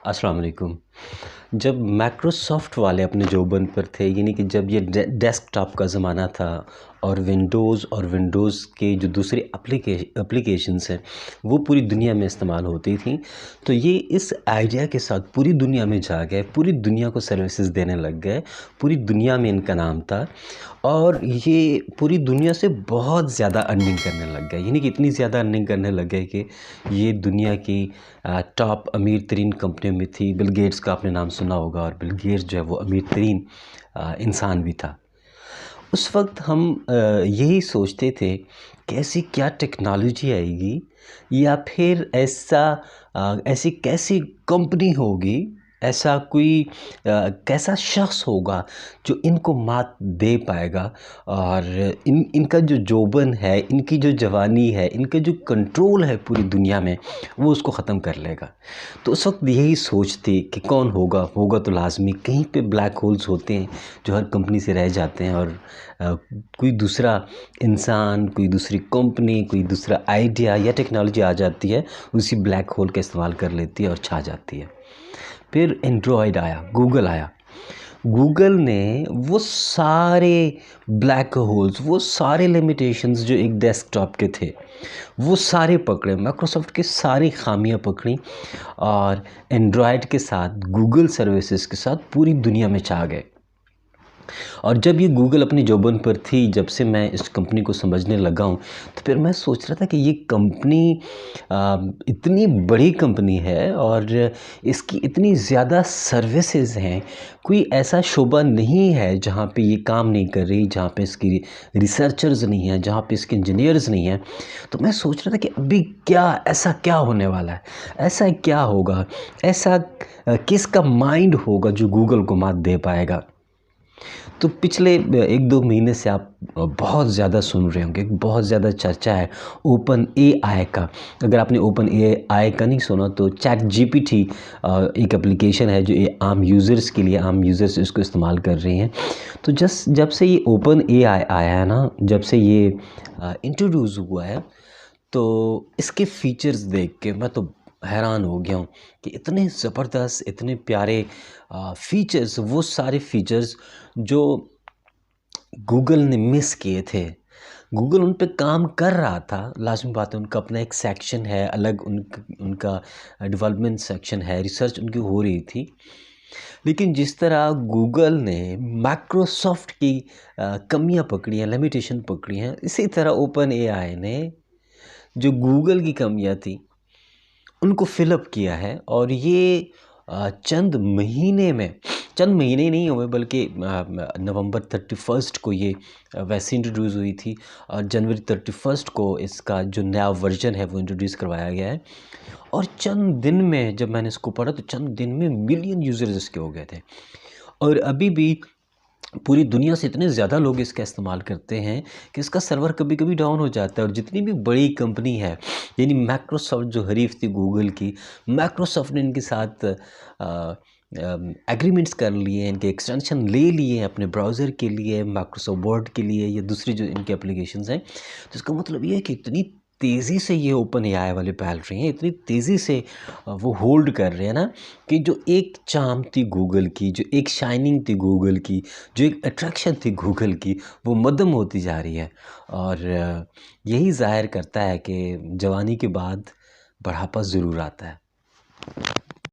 अस्सलाम वालेकुम। जब माइक्रोसॉफ्ट वाले अपने जोबन पर थे, यानी कि जब ये डेस्कटॉप का ज़माना था और विंडोज़ के जो दूसरे एप्लीकेशंस हैं वो पूरी दुनिया में इस्तेमाल होती थी, तो ये इस आइडिया के साथ पूरी दुनिया में जा गए, पूरी दुनिया को सर्विसेज देने लग गए, पूरी दुनिया में इनका नाम था और ये पूरी दुनिया से बहुत ज़्यादा अर्निंग करने लग गए। यानी कि इतनी ज़्यादा अर्निंग करने लग गए कि ये दुनिया की टॉप अमीर तरीन कंपनियों में थी। बिल गेट्स का आपने नाम सुना होगा और बिल गेट्स जो है वो अमीर तरीन इंसान भी था। उस वक्त हम यही सोचते थे कि ऐसी क्या टेक्नोलॉजी आएगी या फिर ऐसी कैसी कंपनी होगी, ऐसा कोई कैसा शख्स होगा जो इनको मात दे पाएगा और इनका जो जोबन है, इनकी जो जवानी है, इनका जो कंट्रोल है पूरी दुनिया में, वो उसको ख़त्म कर लेगा। तो उस वक्त यही सोच थी कि कौन होगा तो लाजमी कहीं पे ब्लैक होल्स होते हैं जो हर कंपनी से रह जाते हैं और कोई दूसरा इंसान, कोई दूसरी कंपनी, कोई दूसरा आइडिया या टेक्नोलॉजी आ जाती है, उसी ब्लैक होल का इस्तेमाल कर लेती है और छा जाती है। फिर एंड्रॉयड आया, गूगल आया। गूगल ने वो सारे ब्लैक होल्स, वो सारे लिमिटेशंस जो एक डेस्कटॉप के थे, वो सारे पकड़े, माइक्रोसॉफ्ट के सारी खामियां पकड़ी और एंड्रॉयड के साथ, गूगल सर्विसेज के साथ पूरी दुनिया में छा गए। और जब ये गूगल अपनी जोबन पर थी, जब से मैं इस कंपनी को समझने लगा हूँ, तो फिर मैं सोच रहा था कि ये कंपनी इतनी बड़ी कंपनी है और इसकी इतनी ज़्यादा सर्विसेज हैं, कोई ऐसा शोबा नहीं है जहाँ पे ये काम नहीं कर रही, जहाँ पे इसकी रिसर्चर्स नहीं हैं, जहाँ पे इसके इंजीनियर्स नहीं हैं। तो मैं सोच रहा था कि अभी ऐसा क्या होने वाला है, ऐसा क्या होगा, ऐसा किसका माइंड होगा जो गूगल को मात दे पाएगा। तो पिछले 1-2 महीने से आप बहुत ज़्यादा सुन रहे होंगे, बहुत ज़्यादा चर्चा है ओपन एआई का। अगर आपने ओपन एआई का नहीं सुना तो चैट जीपीटी एक एप्लीकेशन है जो आम यूज़र्स इसको इस्तेमाल कर रहे हैं। तो जब से ये ओपन एआई आया है ना, जब से ये इंट्रोड्यूस हुआ है, तो इसके फीचर्स देख के मैं तो हैरान हो गया हूँ कि इतने ज़बरदस्त, इतने प्यारे फीचर्स, वो सारे फीचर्स जो गूगल ने मिस किए थे। गूगल उन पे काम कर रहा था, लाज़मी बात है, उनका अपना एक सेक्शन है अलग, उनका डेवलपमेंट सेक्शन है, रिसर्च उनकी हो रही थी। लेकिन जिस तरह गूगल ने माइक्रोसॉफ्ट की कमियां पकड़ी हैं, लिमिटेशन पकड़ी हैं, इसी तरह ओपन एआई ने जो गूगल की कमियां थी उनको फिलअप किया है। और ये चंद महीने नहीं हुए, बल्कि नवंबर 31 को ये वैसे इंट्रोड्यूस हुई थी और जनवरी 31 को इसका जो नया वर्जन है वो इंट्रोड्यूस करवाया गया है। और चंद दिन में जब मैंने इसको पढ़ा तो चंद दिन में मिलियन यूज़र्स इसके हो गए थे और अभी भी पूरी दुनिया से इतने ज़्यादा लोग इसका इस्तेमाल करते हैं कि इसका सर्वर कभी कभी डाउन हो जाता है। और जितनी भी बड़ी कंपनी है, यानी माइक्रोसॉफ्ट जो हरीफ थी गूगल की, माइक्रोसॉफ्ट ने इनके साथ एग्रीमेंट्स कर लिए हैं, इनके एक्सटेंशन ले लिए हैं अपने ब्राउज़र के लिए, माइक्रोसॉफ्ट वर्ड के लिए या दूसरी जो इनके एप्लीकेशंस हैं। तो इसका मतलब ये है कि इतनी तेज़ी से ये ओपन एआई वाले फैल रहे हैं, इतनी तेज़ी से वो होल्ड कर रहे हैं ना, कि जो एक चार्म थी गूगल की, जो एक शाइनिंग थी गूगल की, जो एक अट्रैक्शन थी गूगल की, वो मद्धम होती जा रही है। और यही ज़ाहिर करता है कि जवानी के बाद बढ़ापा ज़रूर आता है।